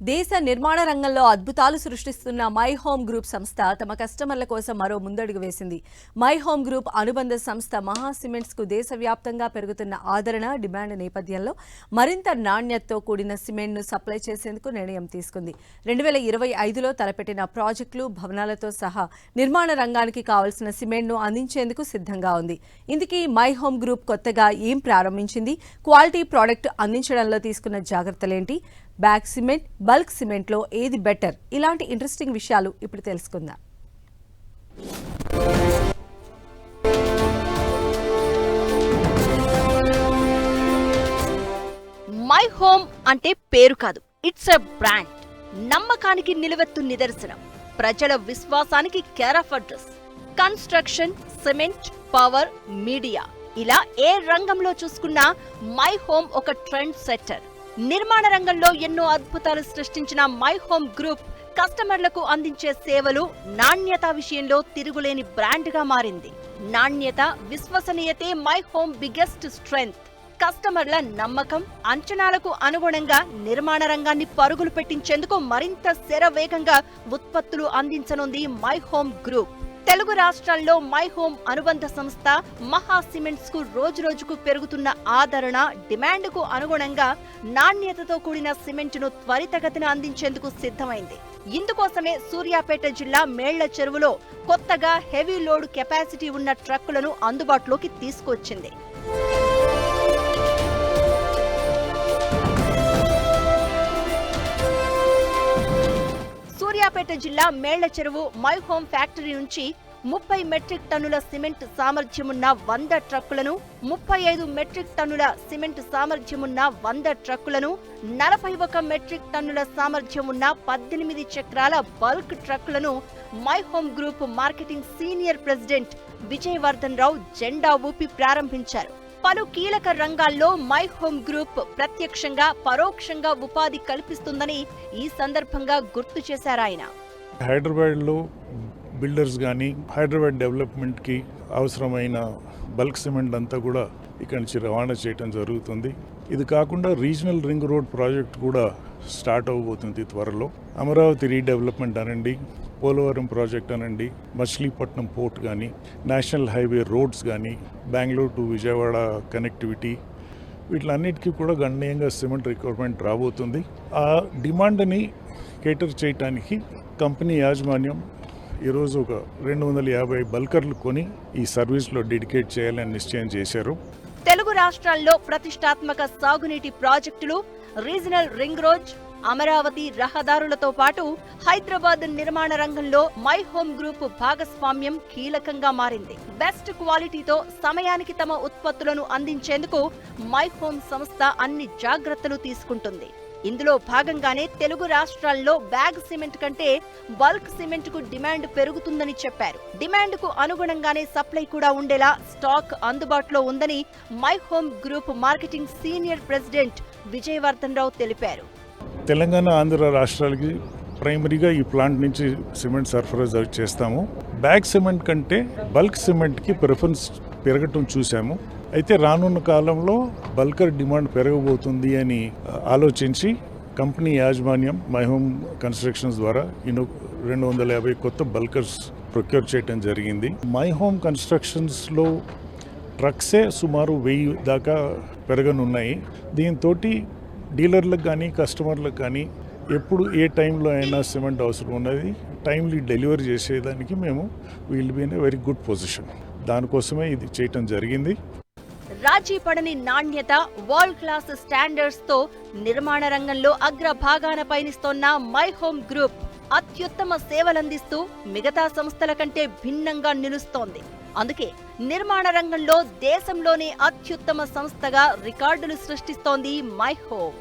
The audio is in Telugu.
దేశ నిర్మాణ రంగంలో అద్భుతాలు సృష్టిస్తున్న మై హోమ్ గ్రూప్ సంస్థ తమ కస్టమర్ల కోసం మరో ముందడుగు వేసింది. మై హోమ్ గ్రూప్ అనుబంధ సంస్థ మహా సిమెంట్స్ కు దేశవ్యాప్తంగా పెరుగుతున్న ఆదరణ, డిమాండ్ నేపథ్యంలో మరింత నాణ్యతతో కూడిన సిమెంట్ ను సప్లై చేసేందుకు నిర్ణయం తీసుకుంది. 2025లో తలపెట్టిన ప్రాజెక్టులు, భవనాలతో సహా నిర్మాణ రంగానికి కావాల్సిన సిమెంట్ ను అందించేందుకు సిద్ధంగా ఉంది. ఇందుకీ మై హోమ్ గ్రూప్ కొత్తగా ఏం ప్రారంభించింది, క్వాలిటీ ప్రోడక్ట్ అందించడంలో తీసుకున్న జాగ్రత్తలేంటి, బ్యాగ్ సిమెంట్, బల్క్ సిమెంట్ లో ఏది బెటర్, ఇలాంటి ఇంట్రెస్టింగ్ విషయాలు ఇప్పుడు తెలుసుకుందాం. మై హోమ్ అంటే పేరు కాదు, ఇట్స్ ఎ బ్రాండ్. నమ్మకానికి నిలువెత్తు నిదర్శనం, ప్రజల విశ్వాసానికి care of address. Construction, cement, power, media, ఇలా ఏ రంగంలో చూసుకున్నా మై హోమ్ ఒక ట్రెండ్ సెట్టర్. నిర్మాణ రంగంలో ఎన్నో అద్భుతాలు సృష్టించిన మై హోమ్ గ్రూప్ కస్టమర్లకు అందించే సేవలు, నాణ్యత విషయంలో తిరుగులేని బ్రాండ్ గా మారింది. నాణ్యత, విశ్వసనీయతే మై హోమ్ బిగ్గెస్ట్ స్ట్రెంగ్త్. కస్టమర్ల నమ్మకం, అంచనాలకు అనుగుణంగా నిర్మాణ రంగాన్ని పరుగులు పెట్టించేందుకు మరింత శరవేగంగా ఉత్పత్తులు అందించనుంది మై హోమ్ గ్రూప్. తెలుగు రాష్ట్రాల్లో మై హోమ్ అనుబంధ సంస్థ మహా సిమెంట్స్ కు రోజురోజుకు పెరుగుతున్న ఆదరణ, డిమాండ్ కు అనుగుణంగా నాణ్యతతో కూడిన సిమెంట్ ను త్వరితగతిన అందించేందుకు సిద్ధమైంది. ఇందుకోసమే సూర్యాపేట జిల్లా మేళ్ల చెరువులో కొత్తగా హెవీ లోడ్ కెపాసిటీ ఉన్న ట్రక్కులను అందుబాటులోకి తీసుకొచ్చింది. సూర్యాపేట జిల్లా మేళ్ల చెరువు మై హోమ్ ఫ్యాక్టరీ నుంచి 30 మెట్రిక్ టన్నుల సిమెంట్ సామర్థ్యమున్న 100 ట్రక్కులను, 35 మెట్రిక్ టన్నుల సిమెంట్ సామర్థ్యమున్న 100 ట్రక్కులను, 41 మెట్రిక్ టన్నుల సామర్థ్యమున్న 18 చక్రాల బల్క్ ట్రక్కులను My Home Group marketing senior president Vijayavardhan Rao జెండా ఊపి ప్రారంభించారు. పలు కీలక రంగాల్లో మై హోమ్ గ్రూప్ ప్రత్యక్షంగా, పరోక్షంగా ఉపాధి కల్పిస్తుందని ఈ సందర్భంగా గుర్తు చేశారాయన. హైదరాబాద్లో బిల్డర్స్ కానీ, హైదరాబాద్ డెవలప్మెంట్కి అవసరమైన బల్క్ సిమెంట్ అంతా కూడా ఇక్కడి నుంచి రవాణా చేయడం జరుగుతుంది. ఇది కాకుండా రీజనల్ రింగ్ రోడ్ ప్రాజెక్ట్ కూడా స్టార్ట్ అవబోతుంది త్వరలో. అమరావతి రీడెవలప్మెంట్ అనండి, పోలవరం ప్రాజెక్ట్ అనండి, మచిలీపట్నం పోర్ట్ కానీ, నేషనల్ హైవే రోడ్స్ కానీ, బెంగళూరు టు విజయవాడ కనెక్టివిటీ, వీటిలన్నిటికీ కూడా గణనీయంగా సిమెంట్ రిక్వైర్మెంట్ రాబోతుంది. ఆ డిమాండ్ని కేటర్ చేయడానికి కంపెనీ యాజమాన్యం ఈరోజు ఒక 250 బల్కర్లు కొని ఈ సర్వీస్లో డెడికేట్ చేయాలని నిశ్చయం చేశారు. తెలుగు రాష్ట్రాల్లో ప్రతిష్టాత్మక సాగునీటి ప్రాజెక్టులు, రీజనల్ రింగ్ రోడ్, అమరావతి రహదారులతో పాటు హైదరాబాద్ నిర్మాణ రంగంలో మై హోమ్ గ్రూప్ భాగస్వామ్యం కీలకంగా మారింది. బెస్ట్ క్వాలిటీతో సమయానికి తమ ఉత్పత్తులను అందించేందుకు మై హోమ్ సంస్థ అన్ని జాగ్రత్తలు తీసుకుంటుంది. ఇందులో భాగంగానే తెలుగు రాష్ట్రాల్లో బ్యాగ్ సిమెంట్ కంటే బల్క్ సిమెంట్ కు డిమాండ్ పెరుగుతుందని చెప్పారు. డిమాండ్ కు అనుగుణంగానే సప్లై కూడా ఉండేలా స్టాక్ అందుబాటులో ఉందని My Home Group marketing senior president Vijayavardhan Rao తెలిపారు. తెలంగాణ, ఆంధ్ర రాష్ట్రాలకి ప్రైమరీగా ఈ ప్లాంట్ నుంచి సిమెంట్ సరఫరా చేస్తాము. బ్యాగ్ సిమెంట్ కంటే బల్క్ సిమెంట్కి ప్రిఫరెన్స్ పెరగటం చూసాము. అయితే రానున్న కాలంలో బల్కర్ డిమాండ్ పెరగబోతుంది అని ఆలోచించి కంపెనీ యాజమాన్యం మై హోమ్ కన్స్ట్రక్షన్స్ ద్వారా 250 కొత్త బల్కర్స్ ప్రొక్యూర్ చేయడం జరిగింది. మై హోమ్ కన్స్ట్రక్షన్స్లో ట్రక్సే సుమారు 1000 దాకా పెరగనున్నాయి. దీంతో డీలర్లకు కానీ, కస్టమర్లకు కానీ ఎప్పుడు ఏ టైంలో అయినా సిమెంట్ అవసరం ఉన్నది టైమ్లీ డెలివరీ చేసేదానికి మేము will be in a very good position. దానికోసమే ఇది చేయటం జరిగింది. రాజీ పడని నాణ్యత, వరల్డ్ క్లాస్ స్టాండర్డ్స్ తో నిర్మాణ రంగంలో అగ్రభాగాన పయనిస్తోన్న మై హోమ్ గ్రూప్ అత్యుత్తమ సేవలందిస్తూ మిగతా సంస్థల కంటే భిన్నంగా నిలుస్తోంది. అందుకే నిర్మాణ రంగంలో దేశంలోనే అత్యుత్తమ సంస్థగా రికార్డులు సృష్టిస్తోంది మై హోమ్.